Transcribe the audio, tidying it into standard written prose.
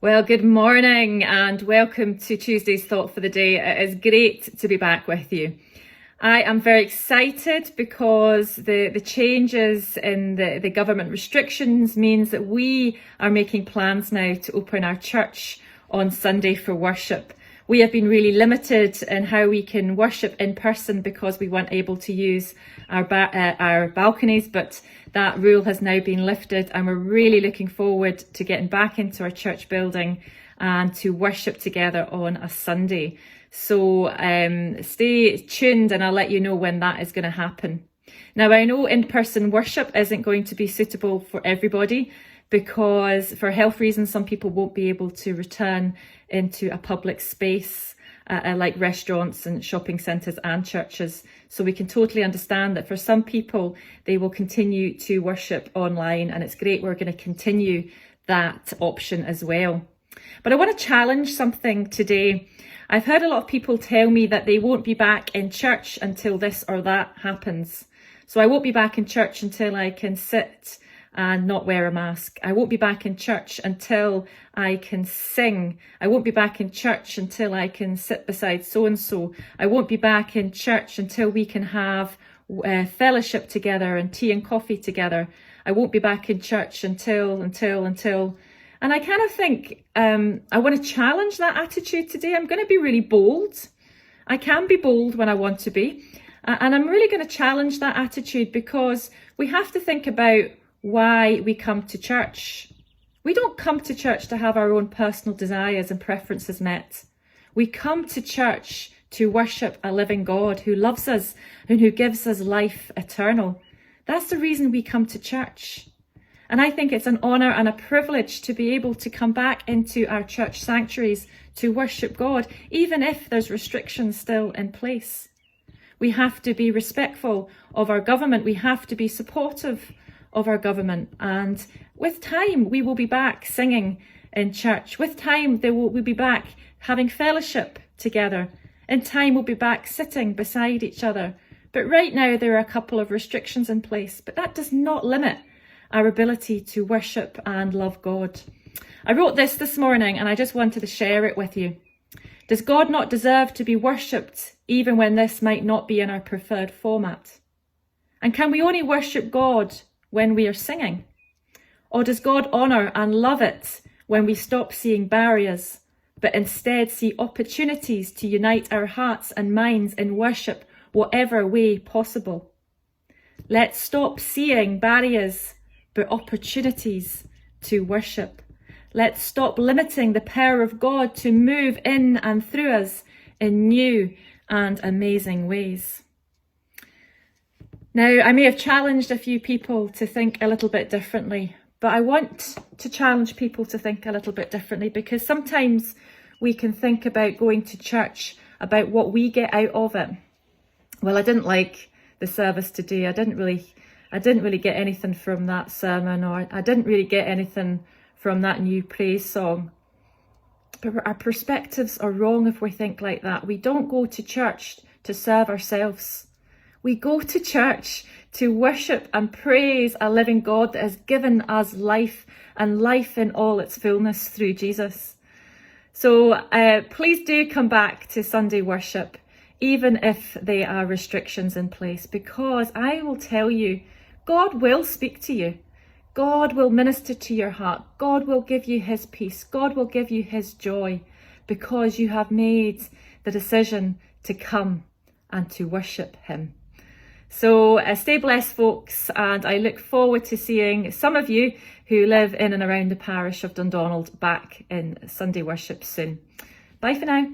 Well, good morning and welcome to Tuesday's Thought for the Day. It is great to be back with you. I am very excited because the changes in the government restrictions means that we are making plans now to open our church on Sunday for worship. We have been really limited in how we can worship in person because we weren't able to use our balconies, but that rule has now been lifted and we're really looking forward to getting back into our church building and to worship together on a Sunday. So stay tuned and I'll let you know when that is going to happen. Now, I know in-person worship isn't going to be suitable for everybody because for health reasons, some people won't be able to return into a public space like restaurants and shopping centres and churches. So we can totally understand that for some people, they will continue to worship online, and it's great we're going to continue that option as well. But I want to challenge something today. I've heard a lot of people tell me that they won't be back in church until this or that happens. So I won't be back in church until I can sit and not wear a mask. I won't be back in church until I can sing. I won't be back in church until I can sit beside so-and-so. I won't be back in church until we can have fellowship together and tea and coffee together. I won't be back in church until. And I kind of think I want to challenge that attitude today. I'm going to be really bold. I can be bold when I want to be. And I'm really going to challenge that attitude because we have to think about why we come to church. We don't come to church to have our own personal desires and preferences met. We come to church to worship a living God who loves us and who gives us life eternal. That's the reason we come to church. And I think it's an honour and a privilege to be able to come back into our church sanctuaries to worship God, even if there's restrictions still in place. We have to be respectful of our government. We have to be supportive of our government. And with time, we will be back singing in church. With time, we'll be back having fellowship together. In time, we'll be back sitting beside each other. But right now, there are a couple of restrictions in place, but that does not limit our ability to worship and love God. I wrote this morning and I just wanted to share it with you. Does God not deserve to be worshipped even when this might not be in our preferred format? And can we only worship God when we are singing? Or does God honour and love it when we stop seeing barriers, but instead see opportunities to unite our hearts and minds in worship whatever way possible? Let's stop seeing barriers, but opportunities to worship. Let's stop limiting the power of God to move in and through us in new and amazing ways. Now, I may have challenged a few people to think a little bit differently, but I want to challenge people to think a little bit differently because sometimes we can think about going to church, about what we get out of it. Well, I didn't like the service today. I didn't really get anything from that sermon, or I didn't really get anything from that new praise song. But our perspectives are wrong if we think like that. We don't go to church to serve ourselves. We go to church to worship and praise a living God that has given us life and life in all its fullness through Jesus. So please do come back to Sunday worship, even if there are restrictions in place, because I will tell you, God will speak to you. God will minister to your heart. God will give you his peace. God will give you his joy because you have made the decision to come and to worship him. So stay blessed, folks, and I look forward to seeing some of you who live in and around the parish of Dundonald back in Sunday worship soon. Bye for now.